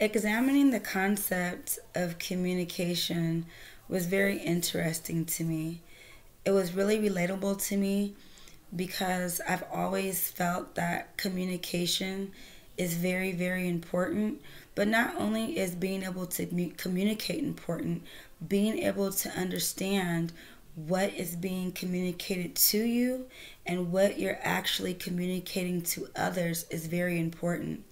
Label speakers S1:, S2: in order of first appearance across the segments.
S1: Examining the concept of communication was very interesting to me. It was really relatable to me because I've always felt that communication is very, very important. But not only is being able to communicate important, being able to understand what is being communicated to you and what you're actually communicating to others is very important.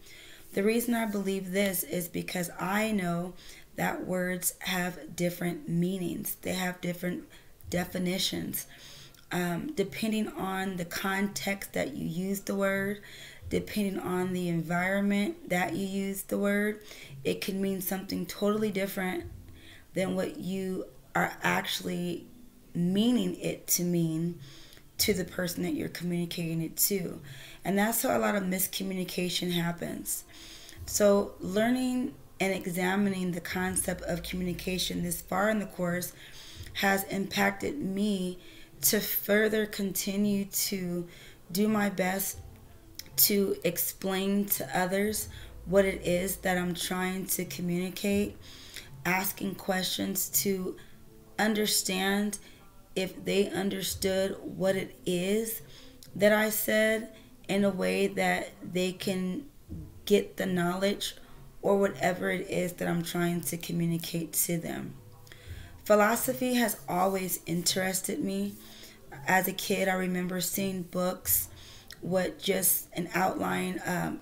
S1: The reason I believe this is because I know that words have different meanings, they have different definitions. Depending on the context that you use the word, depending on the environment that you use the word, it can mean something totally different than what you are actually meaning it to mean to the person that you're communicating it to. And that's how a lot of miscommunication happens. So, learning and examining the concept of communication this far in the course has impacted me to further continue to do my best to explain to others what it is that I'm trying to communicate, asking questions to understand if they understood what it is that I said in a way that they can get the knowledge or whatever it is that I'm trying to communicate to them. Philosophy has always interested me. As a kid, I remember seeing books with just an outline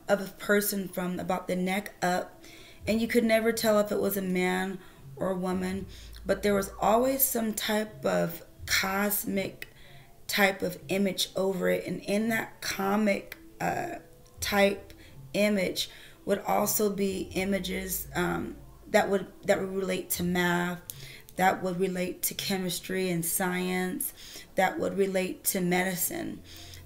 S1: of a person from about the neck up, and you could never tell if it was a man or a woman, but there was always some type of cosmic type of image over it, and in that comic type image would also be images that would relate to math, that would relate to chemistry and science, that would relate to medicine.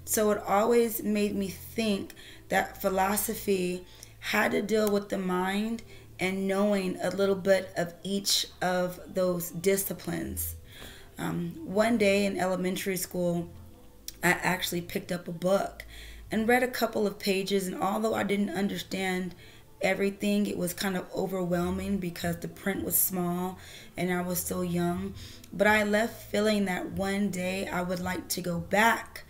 S1: So it always made me think that philosophy had to deal with the mind and knowing a little bit of each of those disciplines. One day in elementary school, I actually picked up a book and read a couple of pages, and although I didn't understand everything, it was kind of overwhelming because the print was small and I was still young. But I left feeling that one day I would like to go back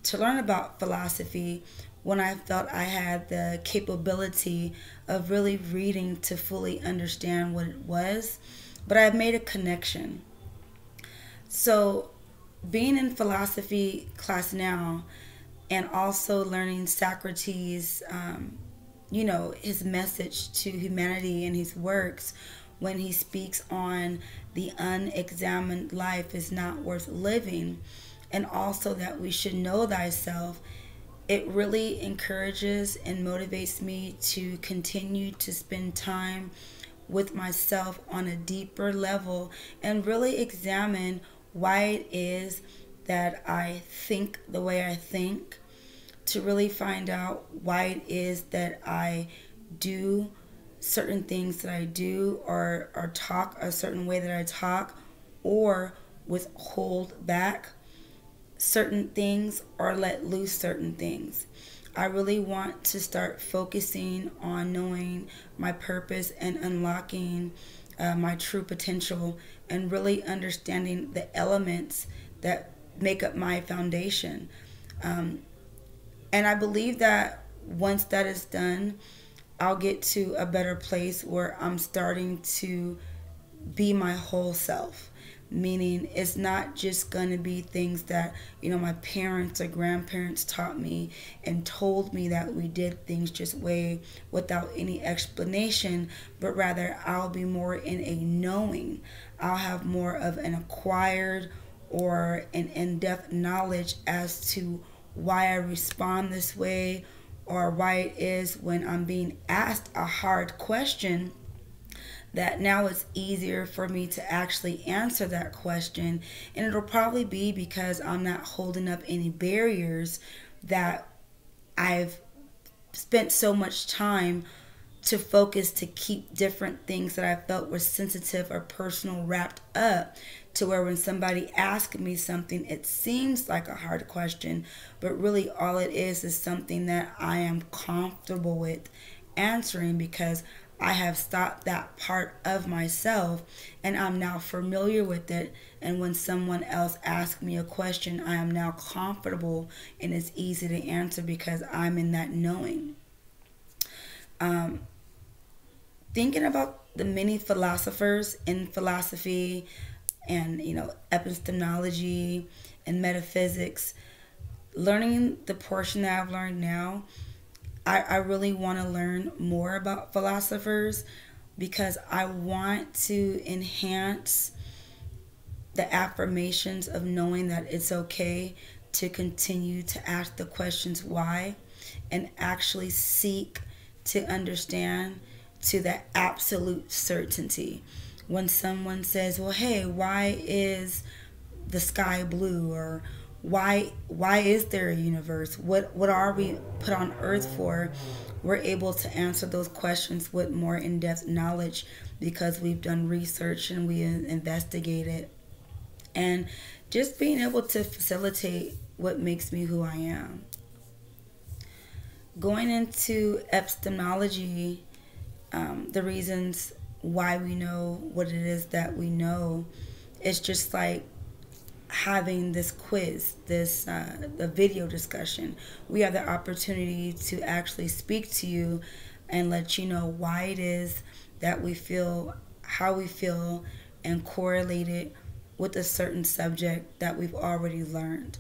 S1: to learn about philosophy when I felt I had the capability of really reading to fully understand what it was. But I've made a connection. So, being in philosophy class now and also learning Socrates, his message to humanity and his works when he speaks on the unexamined life is not worth living, and also that we should know thyself, it really encourages and motivates me to continue to spend time with myself on a deeper level and really examine why it is that I think the way I think, to really find out why it is that I do certain things that I do, or talk a certain way that I talk, or withhold back certain things or let loose certain things. I really want to start focusing on knowing my purpose and unlocking my true potential and really understanding the elements that make up my foundation. And I believe that once that is done, I'll get to a better place where I'm starting to be my whole self. Meaning, it's not just going to be things that, my parents or grandparents taught me and told me that we did things just way without any explanation, but rather I'll be more in a knowing. I'll have more of an acquired or an in-depth knowledge as to why I respond this way, or why it is when I'm being asked a hard question that now it's easier for me to actually answer that question. And it'll probably be because I'm not holding up any barriers that I've spent so much time to focus to keep different things that I felt were sensitive or personal wrapped up, to where when somebody asks me something, it seems like a hard question, but really all it is something that I am comfortable with answering, because I have stopped that part of myself, and I'm now familiar with it. And when someone else asks me a question, I am now comfortable and it's easy to answer because I'm in that knowing. Um, Thinking about the many philosophers in philosophy and, epistemology and metaphysics, learning the portion that I've learned now, I really want to learn more about philosophers because I want to enhance the affirmations of knowing that it's okay to continue to ask the questions why and actually seek to understand to the absolute certainty. When someone says, well, hey, why is the sky blue, or why is there a universe, what are we put on earth for, we're able to answer those questions with more in-depth knowledge because we've done research and we investigated, and just being able to facilitate what makes me who I am. Going into epistemology, the reasons why we know what it is that we know, it's just like having this quiz, this the video discussion. We have the opportunity to actually speak to you and let you know why it is that we feel how we feel and correlate it with a certain subject that we've already learned.